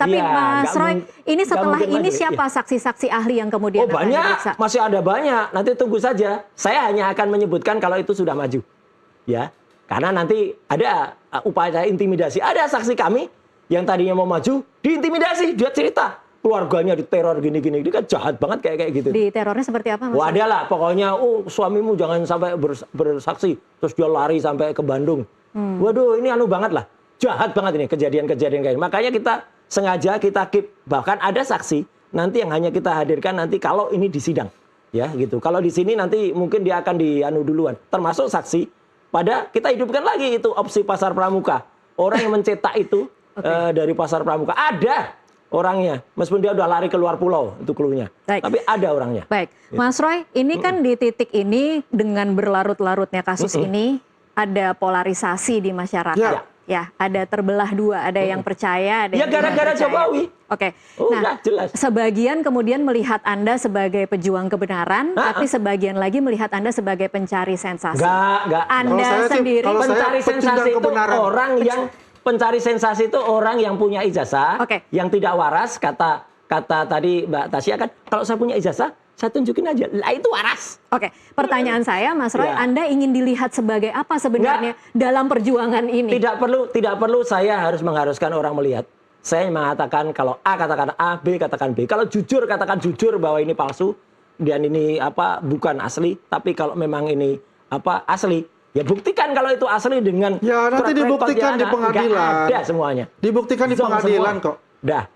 Tapi ya, Mas Roy, ini setelah ini siapa saksi-saksi ahli yang kemudian akan banyak, diperiksa? masih ada banyak. Nanti tunggu saja. Saya hanya akan menyebutkan kalau itu sudah maju. Ya. Karena nanti ada upaya intimidasi. Ada saksi kami yang tadinya mau maju, diintimidasi, dia cerita. Keluarganya diteror gini-gini. Dia kan jahat banget kayak gitu. Di terornya seperti apa, Mas? Ada lah, pokoknya suamimu jangan sampai bersaksi. Terus dia lari sampai ke Bandung. Waduh, ini anu banget lah. Jahat banget ini kejadian-kejadian kayak ini. Makanya kita sengaja kita keep. Bahkan ada saksi nanti yang hanya kita hadirkan nanti kalau ini di sidang. Ya gitu. Kalau di sini nanti mungkin dia akan dianu duluan. Termasuk saksi pada kita hidupkan lagi itu opsi pasar pramuka. Orang yang mencetak itu dari pasar pramuka. Ada orangnya, meskipun dia udah lari keluar pulau, itu clue-nya. Tapi ada orangnya. Baik, Mas Roy, ini kan di titik ini dengan berlarut-larutnya kasus ini ada polarisasi di masyarakat. Ya, ada terbelah dua, ada yang percaya, ada yang gara-gara Jokowi. Oke. Nah, jelas. Sebagian kemudian melihat Anda sebagai pejuang kebenaran, tapi sebagian lagi melihat Anda sebagai pencari sensasi. Enggak. Anda sendiri pencari sensasi itu orang yang pencari sensasi itu orang yang punya ijazah, yang tidak waras, kata tadi Mbak Tasya kan, kalau saya punya ijazah, saya tunjukin aja. Lah itu waras. Oke, pertanyaan saya Mas Roy, Anda ingin dilihat sebagai apa sebenarnya dalam perjuangan ini? Tidak perlu saya harus mengharuskan orang melihat. Saya mengatakan kalau A katakan A, B katakan B. Kalau jujur katakan jujur bahwa ini palsu dan ini bukan asli, tapi kalau memang ini asli, ya buktikan kalau itu asli dengan nanti dibuktikan di pengadilan. Ada semuanya. Dibuktikan di pengadilan kok.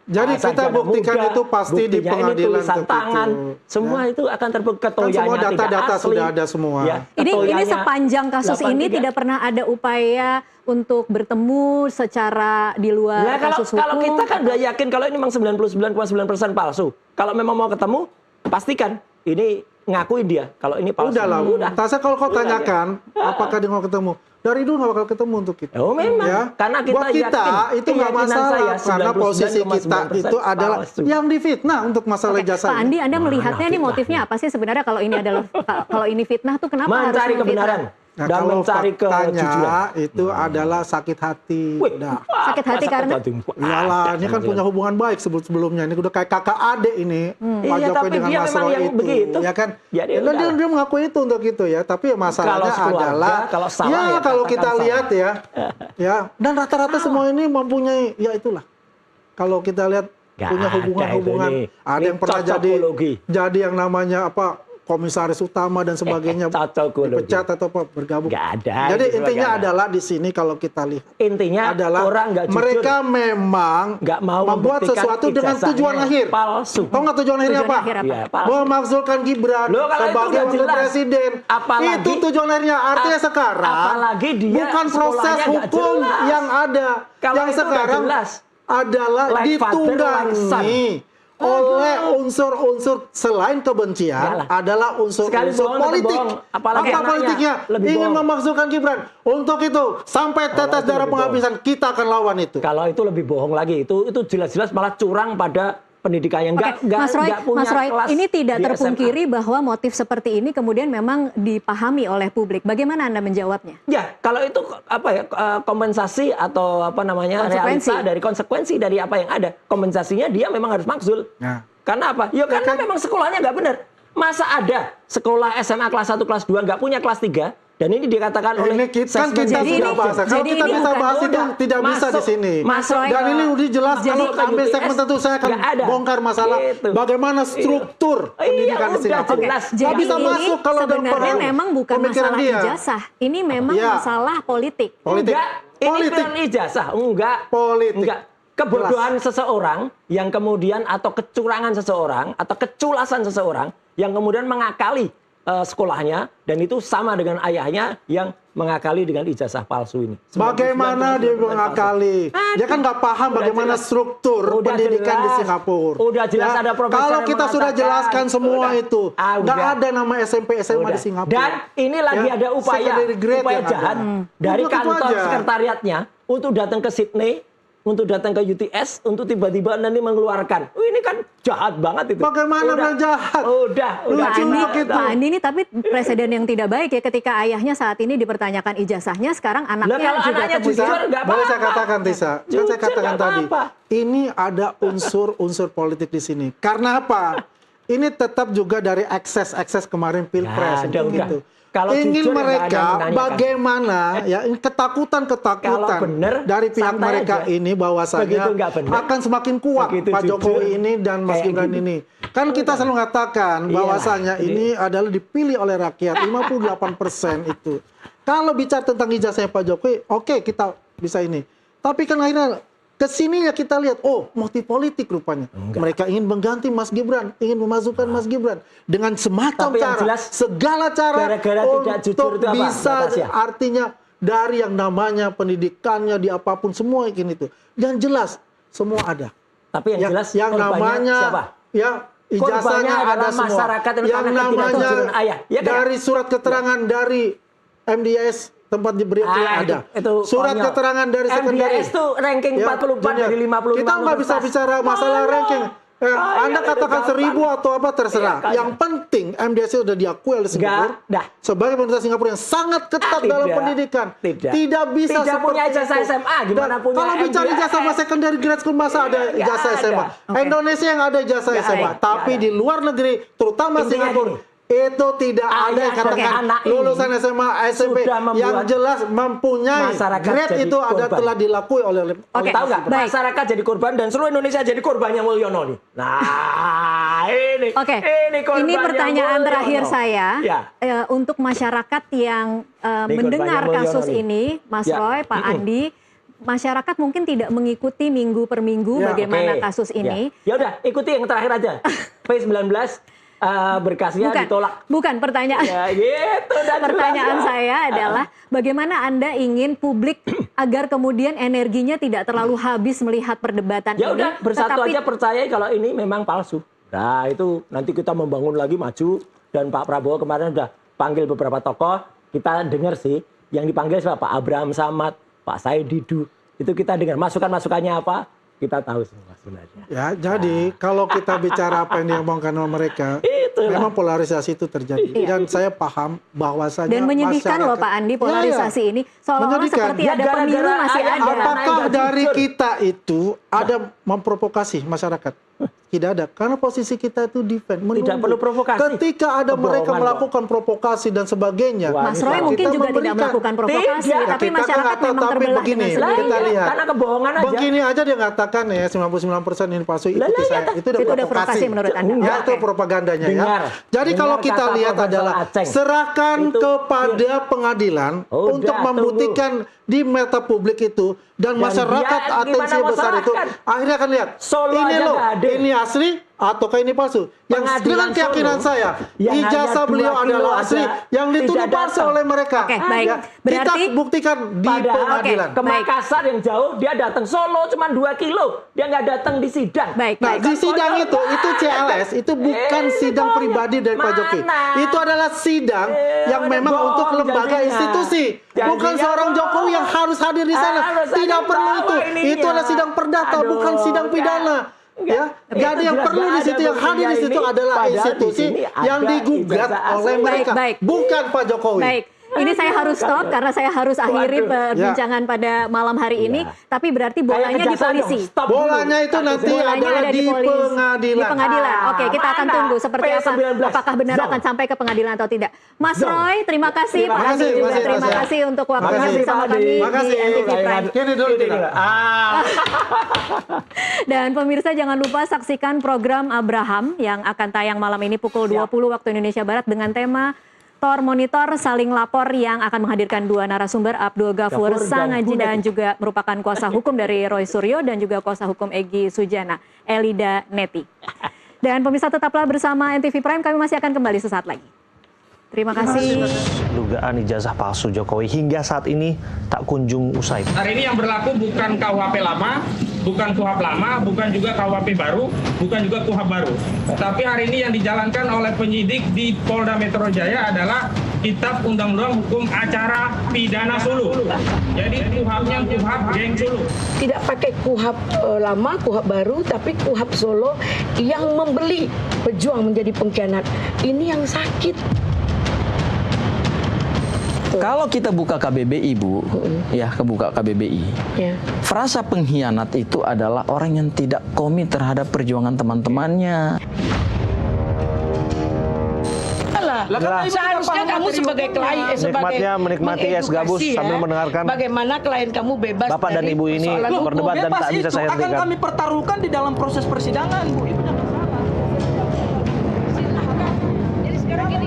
Jadi kita buktikan itu pasti di pengadilan. Ini tulisan tangan, semua itu akan terbukti. Kan semua data-data sudah ada semua. Ini sepanjang kasus ini tidak pernah ada upaya untuk bertemu secara di luar kasus hukum. Kalau kita kan udah yakin kalau ini memang 99,9% palsu. Kalau memang mau ketemu, pastikan ini ngakuin dia kalau ini palsu. Udah. Tasya kalau kau tanyakan apakah dia mau ketemu, dari dulu nggak bakal ketemu untuk kita. Oh memang. Ya? Karena buat kita itu nggak masalah karena posisi kita itu adalah yang difitnah untuk masalah ijazah. Pak Andi, Anda melihatnya ini motifnya apa sih sebenarnya kalau ini adalah kalau ini fitnah tuh kenapa harus mencari kebenaran? Nah, dan kalau mencari kejujuran itu adalah sakit hati. Sakit hati karena iyalah, ini kan punya hubungan baik sebelumnya. Ini udah kayak kakak adik ini. Pak Jokowi dengan Mas Roy itu. Begitu. Ya kan? Dia mengakui itu untuk itu ya. Tapi masalahnya adalah kalau kita lihat ya dan rata-rata semua ini mempunyai itulah. Kalau kita lihat punya hubungan-hubungan, ada yang pernah jadi yang namanya komisaris utama dan sebagainya dipecat atau bergabung. Jadi intinya adalah di sini kalau kita lihat adalah orang mereka memang mau membuat sesuatu dengan tujuan akhir. Palsu. Tahu nggak tujuan akhirnya apa? Memakzulkan Gibran sebagai wakil presiden. Itu tujuan akhirnya. Artinya sekarang bukan proses hukum yang ada. Yang sekarang adalah ditunggangi oleh unsur-unsur selain kebencian adalah unsur-unsur politik. Apa politiknya? Ingin memakzulkan Gibran. Untuk itu sampai tetes darah penghabisan kita akan lawan itu. Kalau itu lebih bohong lagi. Itu jelas-jelas malah curang pada pendidikan yang nggak punya Mas Roy, kelas. ini tidak terpungkiri bahwa motif seperti ini kemudian memang dipahami oleh publik. Bagaimana Anda menjawabnya? Ya, kalau itu kompensasi atau realita dari konsekuensi dari apa yang ada. Kompensasinya dia memang harus makzul. Karena apa? Karena memang sekolahnya nggak benar. Masa ada sekolah SMA kelas 1, kelas 2 nggak punya kelas 3? Dan ini dikatakan oleh kita sudah bahas. Kalau kita bisa bahas itu tidak bisa di sini. Dan ini udah jelas kalau ambil segmen tentu saya akan bongkar masalah bagaimana struktur pendidikan di Singapura. Jadi bisa masuk kalau sebenarnya memang bukan masalah ijazah. Ini memang masalah politik. Ini bukan ijazah, enggak. Kebodohan seseorang yang kemudian atau kecurangan seseorang atau keculasan seseorang yang kemudian mengakali sekolahnya dan itu sama dengan ayahnya yang mengakali dengan ijazah palsu ini. Bagaimana dia mengakali? Dia kan nggak paham bagaimana struktur pendidikan di Singapura. Udah jelas ada profesor. Kalau kita sudah jelaskan semua itu, nggak ada nama SMP SMA di Singapura. Dan ini lagi ada upaya jahat dari kantor sekretariatnya untuk datang ke Sydney untuk datang ke UTS untuk tiba-tiba nanti mengeluarkan. Ini kan jahat banget itu. Bagaimana udah jahat? Udah Pak Andi ini tapi presiden yang tidak baik ya ketika ayahnya saat ini dipertanyakan ijazahnya, sekarang anaknya juga kemudian. Boleh saya katakan, Tisa? Saya katakan tadi, ini ada unsur politik di sini. Karena apa? Ini tetap juga dari ekses kemarin Pilpres gitu. Kalau ingin mereka bagaimana ya ketakutan dari pihak mereka aja. Ini bahwasanya akan semakin kuat Pak Jokowi ini dan Mas Gibran ini. Kan kita selalu mengatakan bahwasanya ini adalah dipilih oleh rakyat 58% itu. Kalau bicara tentang ijazahnya Pak Jokowi, oke, kita bisa ini. Tapi kan akhirnya kesininya kita lihat, motif politik rupanya. Mereka ingin mengganti Mas Gibran, ingin memasukkan Mas Gibran dengan semacam cara, segala cara untuk bisa, artinya dari yang namanya pendidikannya di apapun semua ingin itu. Yang jelas semua ada. Tapi yang jelas yang namanya siapa? Ya ijazahnya ada semua. Yang namanya dari surat keterangan dari MDS tempat diberi ada. Surat keterangan dari sekretaris itu ranking 44 dari 55. Kita nggak bisa bicara masalah ranking. Anda katakan 1000 atau apa terserah. Yang penting MDS sudah diakui oleh Singapura sebagai pemerintah Singapura yang sangat ketat dalam pendidikan. Tidak bisa tidak punya ijazah SMA. Gimana punya? Kalau bicara ijazah secondary grade school masa ada ijazah SMA. Indonesia yang ada ijazah SMA. Tapi di luar negeri, terutama Singapura, itu tidak ada katakan lulusan SMA, SMP yang jelas mempunyai grade itu telah dilakui oleh tahu nggak? Masyarakat jadi korban dan seluruh Indonesia jadi korbannya Mulyono nih. Nah, ini pertanyaan terakhir saya untuk masyarakat yang mendengar kasus ini, Mas Roy, Pak Andi. Masyarakat mungkin tidak mengikuti minggu per minggu bagaimana kasus ini. Ya udah, ikuti yang terakhir aja. P19 berkasnya ditolak. Bukan pertanyaan. Ya, gitu, pertanyaan saya adalah bagaimana Anda ingin publik agar kemudian energinya tidak terlalu habis melihat perdebatan ini. Ya udah, bersatu aja percaya kalau ini memang palsu. Nah, itu nanti kita membangun lagi maju dan Pak Prabowo kemarin udah panggil beberapa tokoh, kita dengar sih yang dipanggil siapa? Pak Abraham Samad, Pak Said Didu. Itu kita dengar masukan-masukannya apa? Kita tahu semua sebenarnya. Ya, jadi kalau kita bicara apa yang diomongkan oleh mereka, memang polarisasi itu terjadi. Dan saya paham bahwasanya dan menyedihkan loh Pak Andi polarisasi ini seolah-olah seperti ada pemilu masih ada. Apakah dari kita itu ada memprovokasi masyarakat? Tidak ada, karena posisi kita itu defend. Tidak perlu provokasi. Ketika ada mereka melakukan provokasi dan sebagainya. Mas Roy mungkin juga tidak melakukan provokasi, tapi masyarakat memang terbelah dengan sendiri. Kita lihat. Karena kebohongan aja. Begini aja dia mengatakan ya 99% ini palsu, ikuti saya. Itu udah provokasi menurut Anda. Ya, itu propagandanya ya. Jadi kalau kita lihat adalah serahkan kepada pengadilan untuk membuktikan di mata publik itu dan masyarakat atensi besar itu akhirnya akan lihat ini loh, ini asli ataukah ini palsu. Yang dengan keyakinan saya ijazah beliau adalah asli, yang dituduh palsu oleh mereka. Kita buktikan di pengadilan. Ke Makassar yang jauh dia datang, Solo cuma 2 kilo, dia nggak datang di sidang. Nah, di sidang itu CLS itu bukan sidang pribadi dari Pak Jokowi. Itu adalah sidang yang memang untuk lembaga institusi. Bukan seorang Jokowi yang harus hadir di sana. Tidak perlu itu. Itu adalah sidang perdata, bukan sidang pidana. Ya, jadi yang perlu di situ, yang hadir di situ adalah institusi yang digugat oleh mereka, bukan Pak Jokowi. Ini saya harus stop karena saya harus akhiri perbincangan pada malam hari ini. Tapi berarti bolanya di polisi. Bolanya itu nanti adalah di pengadilan. Di pengadilan. Oke, kita akan tunggu seperti apa. Apakah benar akan sampai ke pengadilan atau tidak. Mas Roy, terima kasih. Pak Andi juga terima kasih untuk waktunya bersama kami di NTV Prime. Dan pemirsa jangan lupa saksikan program Abraham yang akan tayang malam ini pukul 20 waktu Indonesia Barat dengan tema Monitor Saling Lapor yang akan menghadirkan 2 narasumber, Abdul Ghafur Sangaji dan juga merupakan kuasa hukum dari Roy Suryo dan juga kuasa hukum Egy Sujana, Elida Neti. Dan pemirsa tetaplah bersama NTV Prime, kami masih akan kembali sesaat lagi. Terima kasih. Dugaan ijazah palsu Jokowi hingga saat ini tak kunjung usai. Hari ini yang berlaku bukan KUHP lama, bukan KUHP lama, bukan juga KUHP baru, bukan juga KUHP baru. Tapi hari ini yang dijalankan oleh penyidik di Polda Metro Jaya adalah Kitab Undang-Undang Hukum Acara Pidana Sulu. Jadi KUHAP-nya KUHAP Geng Sulu. Tidak pakai KUHAP lama, KUHAP baru, tapi KUHAP Solo yang membeli pejuang menjadi pengkhianat. Ini yang sakit. Kalau kita buka KBBI, Bu, ya kebuka KBBI. Ya. Frasa pengkhianat itu adalah orang yang tidak komit terhadap perjuangan teman-temannya. Seharusnya kamu sebagai klien, menikmati es gabus sambil mendengarkan. Bagaimana klien kamu bebas. Bapak dan Ibu ini berdebat dan tak bisa saya hentikan. Akan kami pertaruhkan di dalam proses persidangan, Bu. Ibu jangan salah. Silahkan. Jadi sekarang gini,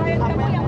klien kamu yang